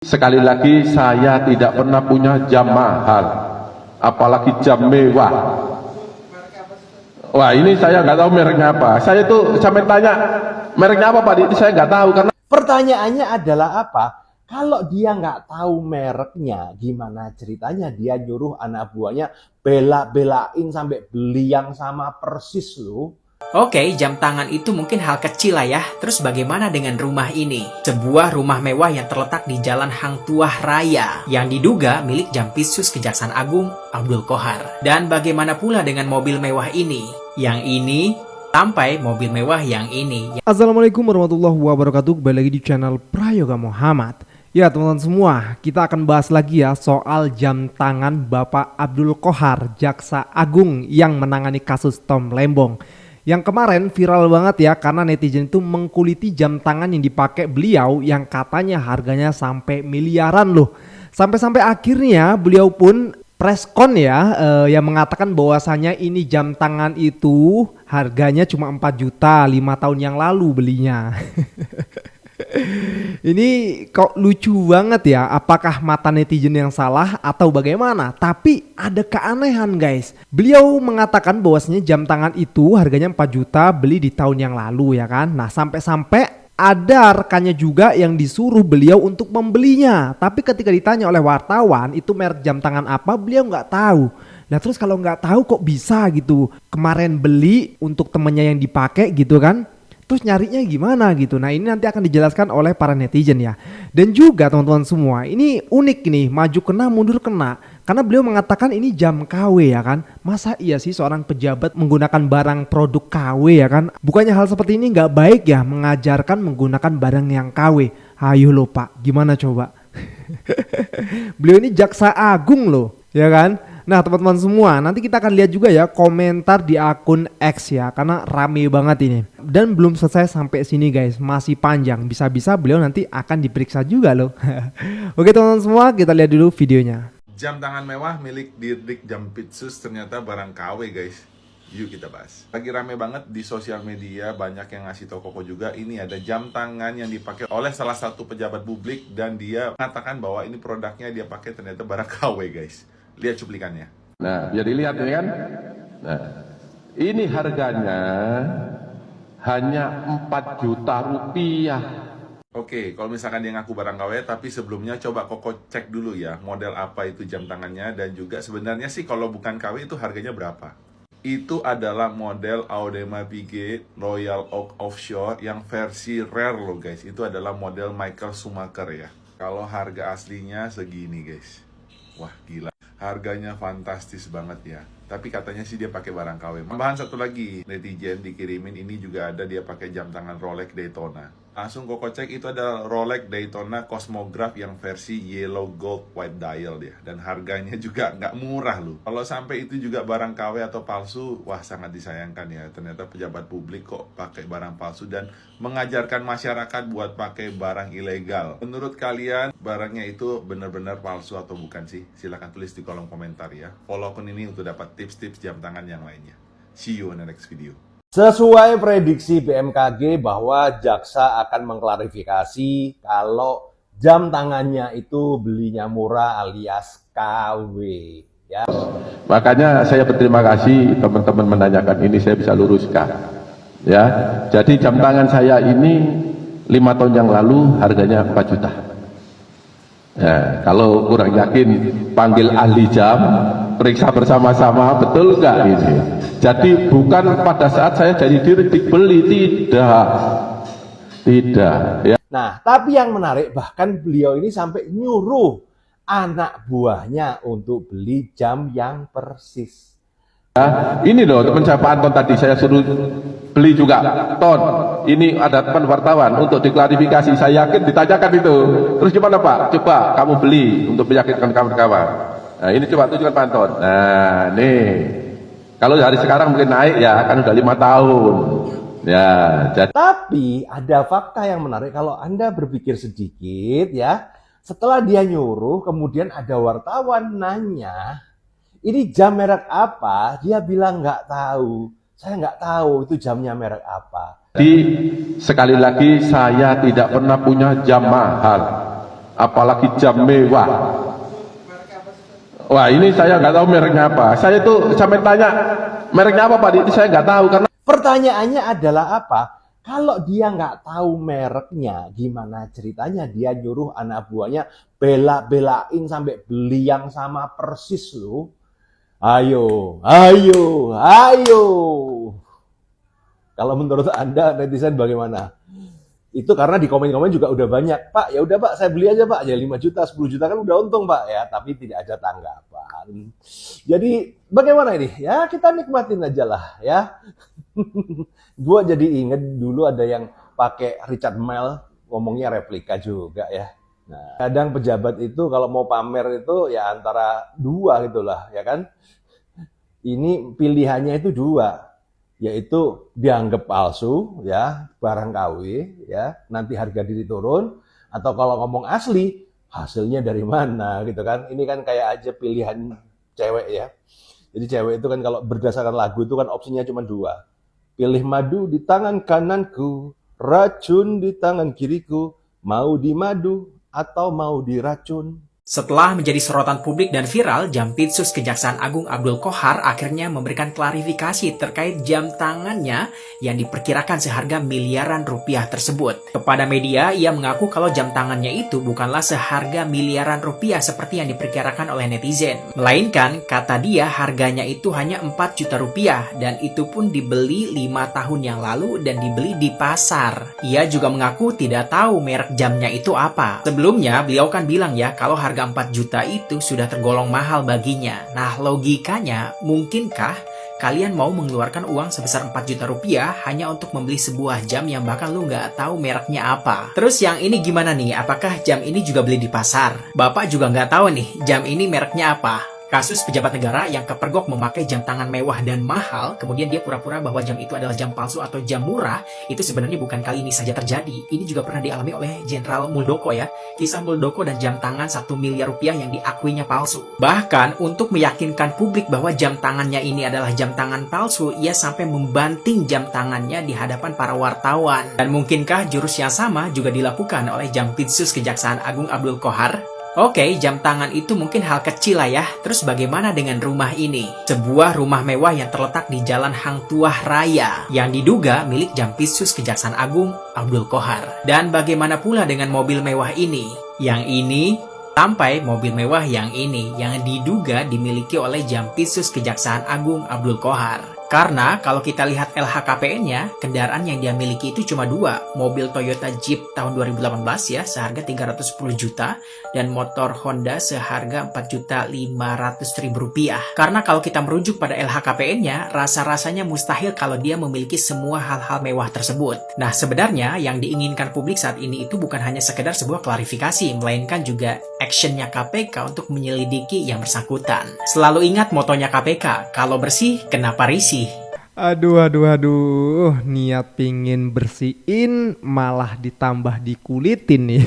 Sekali lagi, saya tidak pernah punya jam mahal, apalagi jam mewah. Wah, ini saya nggak tahu mereknya apa. Saya tuh sampai tanya mereknya apa Pak, itu saya nggak tahu karena Pertanyaannya adalah apa? Kalau dia nggak tahu mereknya, gimana ceritanya dia nyuruh anak buahnya bela-belain sampai beli yang sama persis loh? Oke, jam tangan itu mungkin hal kecil lah ya. Terus bagaimana dengan rumah ini? Sebuah rumah mewah yang terletak di Jalan Hang Tuah Raya, yang diduga milik Jampitsus Kejaksaan Agung Abdul Qohar. Dan bagaimana pula dengan mobil mewah ini? Yang ini, sampai mobil mewah yang ini. Assalamualaikum warahmatullahi wabarakatuh. Kembali lagi di channel Prayoga Muhammad. Ya teman-teman semua, kita akan bahas lagi ya soal jam tangan Bapak Abdul Qohar, Jaksa Agung yang menangani kasus Tom Lembong. Yang kemarin viral banget ya karena netizen itu mengkuliti jam tangan yang dipakai beliau yang katanya harganya sampai miliaran loh. Sampai-sampai akhirnya beliau pun preskon ya yang mengatakan bahwasanya ini jam tangan itu harganya cuma 4 juta 5 tahun yang lalu belinya. Ini kok lucu banget ya, apakah mata netizen yang salah atau bagaimana? Tapi ada keanehan guys. Beliau mengatakan bahwasanya jam tangan itu harganya 4 juta beli di tahun yang lalu ya kan. Nah sampai-sampai ada rekannya juga yang disuruh beliau untuk membelinya. Tapi ketika ditanya oleh wartawan itu merek jam tangan apa, beliau nggak tahu. Nah terus kalau nggak tahu kok bisa gitu, kemarin beli untuk temennya yang dipakai gitu kan. Terus nyarinya gimana gitu. Nah ini nanti akan dijelaskan oleh para netizen ya. Dan juga teman-teman semua, ini unik nih, maju kena mundur kena. Karena beliau mengatakan ini jam KW ya kan. Masa iya sih seorang pejabat menggunakan barang produk KW ya kan. Bukannya hal seperti ini nggak baik ya, mengajarkan menggunakan barang yang KW. Ayo loh Pak, gimana coba. Beliau ini jaksa agung loh ya kan. Nah teman-teman semua, nanti kita akan lihat juga ya komentar di akun X ya, karena rame banget ini. Dan belum selesai sampai sini guys, masih panjang. Bisa-bisa beliau nanti akan diperiksa juga loh. Oke teman-teman semua, kita lihat dulu videonya. Jam tangan mewah milik Dirdik Jampitsus ternyata barang KW guys. Yuk kita bahas. Lagi rame banget di sosial media, banyak yang ngasih tau Koko juga. Ini ada jam tangan yang dipakai oleh salah satu pejabat publik dan dia mengatakan bahwa ini produknya dia pakai ternyata barang KW guys. Lihat cuplikannya. nah, biar dilihat ya kan. Nah, ini harganya hanya 4 juta rupiah. Oke, kalau misalkan dia ngaku barang KW, tapi sebelumnya coba Koko cek dulu ya model apa itu jam tangannya dan juga sebenarnya sih kalau bukan KW itu harganya berapa. Itu adalah model Audemars Piguet Royal Oak Offshore yang versi rare loh guys. Itu adalah model Michael Schumacher ya. Kalau harga aslinya segini guys. Wah gila. Harganya fantastis banget ya. Tapi katanya sih dia pakai barang KW. Tambahan satu lagi, netizen dikirimin ini juga ada dia pakai jam tangan Rolex Daytona. Langsung Koko cek itu ada Rolex Daytona Cosmograph yang versi yellow gold white dial dia. Dan harganya juga nggak murah loh. Kalau sampai itu juga barang KW atau palsu, wah sangat disayangkan ya. Ternyata pejabat publik kok pakai barang palsu dan mengajarkan masyarakat buat pakai barang ilegal. Menurut kalian barangnya itu benar-benar palsu atau bukan sih? Silahkan tulis di kolom komentar ya. Follow akun ini untuk dapat tips-tips jam tangan yang lainnya. See you in the next video. Sesuai prediksi BMKG bahwa jaksa akan mengklarifikasi kalau jam tangannya itu belinya murah alias KW ya. Makanya saya berterima kasih teman-teman menanyakan ini, saya bisa luruskan. Ya, jadi jam tangan saya ini 5 tahun yang lalu harganya 4 juta. Ya, kalau kurang yakin panggil ahli jam, periksa bersama-sama betul nggak ini. Jadi bukan pada saat saya jadi Dirdik beli, tidak. Ya. Nah, tapi yang menarik bahkan beliau ini sampai nyuruh anak buahnya untuk beli jam yang persis. Ya, ini loh teman saya Pak Anton tadi saya suruh beli juga. Ton, ini ada teman wartawan untuk diklarifikasi. Saya yakin ditanyakan itu. Terus gimana Pak? Coba kamu beli untuk meyakinkan kawan-kawan. Nah ini coba tunjukkan Pak Anton. Nah nih, kalau hari sekarang mungkin naik ya, kan udah 5 tahun. Ya, jadi. Tapi ada fakta yang menarik kalau Anda berpikir sedikit ya. Setelah dia nyuruh, kemudian ada wartawan nanya, ini jam merek apa? Dia bilang nggak tahu. Saya nggak tahu itu jamnya merek apa. Jadi sekali lagi saya tidak pernah punya jam mahal, apalagi jam mewah. Wah, ini saya nggak tahu mereknya apa. Saya itu sampai tanya mereknya apa Pak, ini saya nggak tahu karena Pertanyaannya adalah apa? Kalau dia nggak tahu mereknya, gimana ceritanya dia nyuruh anak buahnya bela-belain sampai beli yang sama persis loh. Ayo, ayo, ayo. Kalau menurut Anda netizen bagaimana? Itu karena di komen-komen juga udah banyak. Pak, ya udah Pak, saya beli aja Pak. Ya 5 juta, 10 juta kan udah untung Pak ya. Tapi tidak ada tanggapan. Jadi bagaimana ini? Ya kita nikmatin aja lah ya. Gua jadi inget dulu ada yang pakai Richard Mille, ngomongnya replika juga ya. Nah, kadang pejabat itu kalau mau pamer itu ya antara dua gitulah ya kan. Ini pilihannya itu dua. Yaitu dianggap palsu ya, barang KW ya, nanti harga diri turun, atau kalau ngomong asli hasilnya dari mana gitu kan. Ini kan kayak aja pilihan cewek ya. Jadi cewek itu kan kalau berdasarkan lagu itu kan opsinya cuma dua, pilih madu di tangan kananku, racun di tangan kiriku, mau di madu atau mau diracun. Setelah menjadi sorotan publik dan viral, Jampitsus Kejaksaan Agung Abdul Qohar akhirnya memberikan klarifikasi terkait jam tangannya yang diperkirakan seharga miliaran rupiah tersebut. Kepada media, ia mengaku kalau jam tangannya itu bukanlah seharga miliaran rupiah seperti yang diperkirakan oleh netizen. Melainkan, kata dia, harganya itu hanya 4 juta rupiah dan itu pun dibeli 5 tahun yang lalu dan dibeli di pasar. Ia juga mengaku tidak tahu merek jamnya itu apa. Sebelumnya, beliau kan bilang ya kalau harga 4 juta itu sudah tergolong mahal baginya. Nah, logikanya, mungkinkah kalian mau mengeluarkan uang sebesar 4 juta rupiah hanya untuk membeli sebuah jam yang bahkan lu nggak tahu mereknya apa? Terus yang ini gimana nih? Apakah jam ini juga beli di pasar? Bapak juga nggak tahu nih, jam ini mereknya apa? Kasus pejabat negara yang kepergok memakai jam tangan mewah dan mahal, kemudian dia pura-pura bahwa jam itu adalah jam palsu atau jam murah, itu sebenarnya bukan kali ini saja terjadi. Ini juga pernah dialami oleh Jenderal Muldoko ya. Kisah Muldoko dan jam tangan 1 miliar rupiah yang diakuinya palsu. Bahkan untuk meyakinkan publik bahwa jam tangannya ini adalah jam tangan palsu, ia sampai membanting jam tangannya di hadapan para wartawan. Dan mungkinkah jurus yang sama juga dilakukan oleh Jampitsus Kejaksaan Agung Abdul Qohar? Oke, jam tangan itu mungkin hal kecil lah ya. Terus bagaimana dengan rumah ini? Sebuah rumah mewah yang terletak di Jalan Hang Tuah Raya yang diduga milik Jampitsus Kejaksaan Agung Abdul Qohar. Dan bagaimana pula dengan mobil mewah ini? Yang ini sampai mobil mewah yang ini yang diduga dimiliki oleh Jampitsus Kejaksaan Agung Abdul Qohar. Karena kalau kita lihat LHKPN-nya, kendaraan yang dia miliki itu cuma 2. Mobil Toyota Jeep tahun 2018 ya, seharga 310 juta. Dan motor Honda seharga 4.500.000 rupiah. Karena kalau kita merujuk pada LHKPN-nya, rasa-rasanya mustahil kalau dia memiliki semua hal-hal mewah tersebut. Nah, sebenarnya yang diinginkan publik saat ini itu bukan hanya sekedar sebuah klarifikasi, melainkan juga actionnya KPK untuk menyelidiki yang bersangkutan. Selalu ingat motonya KPK, kalau bersih, kenapa risih? Aduh, niat pingin bersihin malah ditambah dikulitin nih.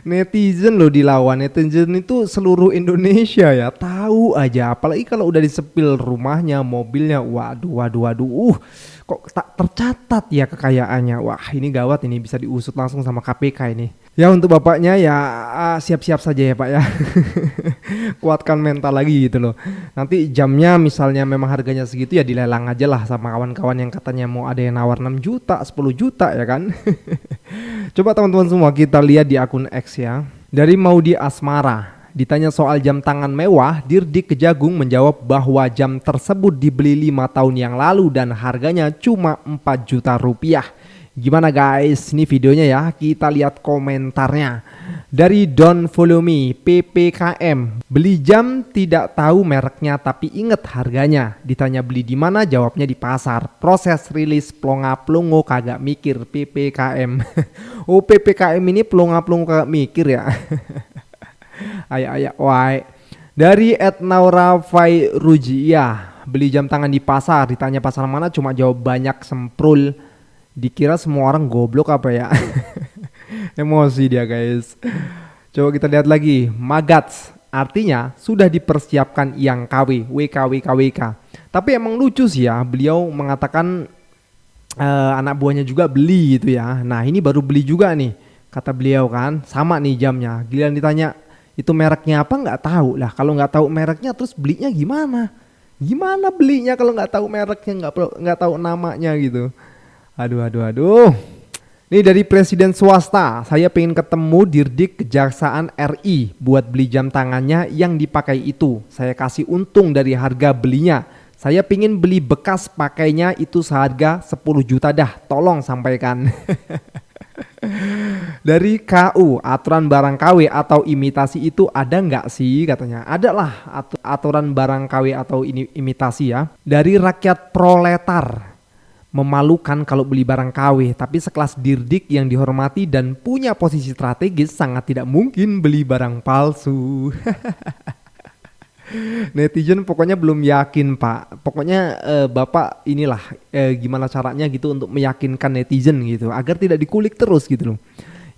Netizen loh dilawan, netizen itu seluruh Indonesia ya, tahu aja. Apalagi kalau udah disepil rumahnya, mobilnya, waduh. Kok tak tercatat ya kekayaannya. Wah, ini gawat, ini bisa diusut langsung sama KPK ini. Ya untuk bapaknya ya siap-siap saja ya Pak ya. Kuatkan mental lagi gitu loh. Nanti jamnya misalnya memang harganya segitu ya dilelang aja lah sama kawan-kawan yang katanya mau ada yang nawar 6 juta, 10 juta ya kan. Coba teman-teman semua kita lihat di akun X ya. Dari Maudi Asmara. Ditanya soal jam tangan mewah, Dirdik Kejagung menjawab bahwa jam tersebut dibeli 5 tahun yang lalu dan harganya cuma 4 juta rupiah. Gimana guys? Ini videonya ya, kita lihat komentarnya. Dari Don't Follow Me, PPKM, beli jam tidak tahu mereknya tapi inget harganya. Ditanya beli di mana, jawabnya di pasar. Proses rilis plonga-plongo kagak mikir, PPKM. Oh PPKM ini plonga-plongo kagak mikir ya. Ayak wae. Dari Naura Fairujia, beli jam tangan di pasar, ditanya pasar mana cuma jawab banyak semprul. Dikira semua orang goblok apa ya. Emosi dia guys. Coba kita lihat lagi. Magats, artinya sudah dipersiapkan yang KW, WK. Tapi emang lucu sih ya, beliau mengatakan anak buahnya juga beli gitu ya. Nah ini baru beli juga nih. kata beliau kan, sama nih jamnya. Giliran ditanya itu mereknya apa, nggak tahu lah. Kalau nggak tahu mereknya terus belinya gimana? Gimana belinya kalau nggak tahu mereknya, nggak tahu namanya gitu. Aduh. Ini dari presiden swasta, saya pengen ketemu Dirdik Kejaksaan RI buat beli jam tangannya yang dipakai itu. Saya kasih untung dari harga belinya. Saya pengen beli bekas pakainya itu seharga 10 juta dah, tolong sampaikan. Dari KU, aturan barang KW atau imitasi itu ada nggak sih katanya? Ada lah aturan barang KW atau imitasi ya. Dari rakyat proletar. Memalukan kalau beli barang KW, tapi sekelas Dirdik yang dihormati dan punya posisi strategis sangat tidak mungkin beli barang palsu. Netizen pokoknya belum yakin Pak. Pokoknya Bapak inilah gimana caranya gitu untuk meyakinkan netizen gitu agar tidak dikulik terus gitu loh.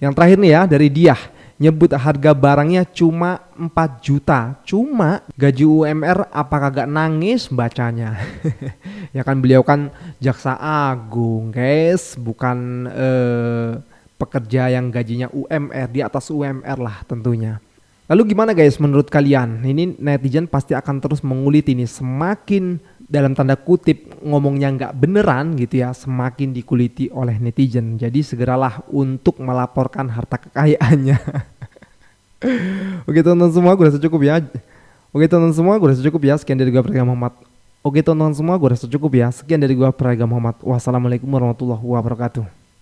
Yang terakhir nih ya dari dia, nyebut harga barangnya cuma 4 juta. Cuma gaji UMR apa kagak nangis bacanya. Ya kan beliau kan jaksa agung guys, bukan pekerja yang gajinya UMR, di atas UMR lah tentunya. Lalu gimana guys menurut kalian? Ini netizen pasti akan terus mengulit ini, semakin dalam tanda kutip ngomongnya nggak beneran gitu ya, semakin dikuliti oleh netizen. Jadi segeralah untuk melaporkan harta kekayaannya. Oke teman-teman semua, gue rasa cukup ya. Sekian dari gue Praga Muhammad. Oke teman-teman semua, gue rasa cukup ya. Sekian dari gue Praga Muhammad. Wassalamualaikum warahmatullahi wabarakatuh.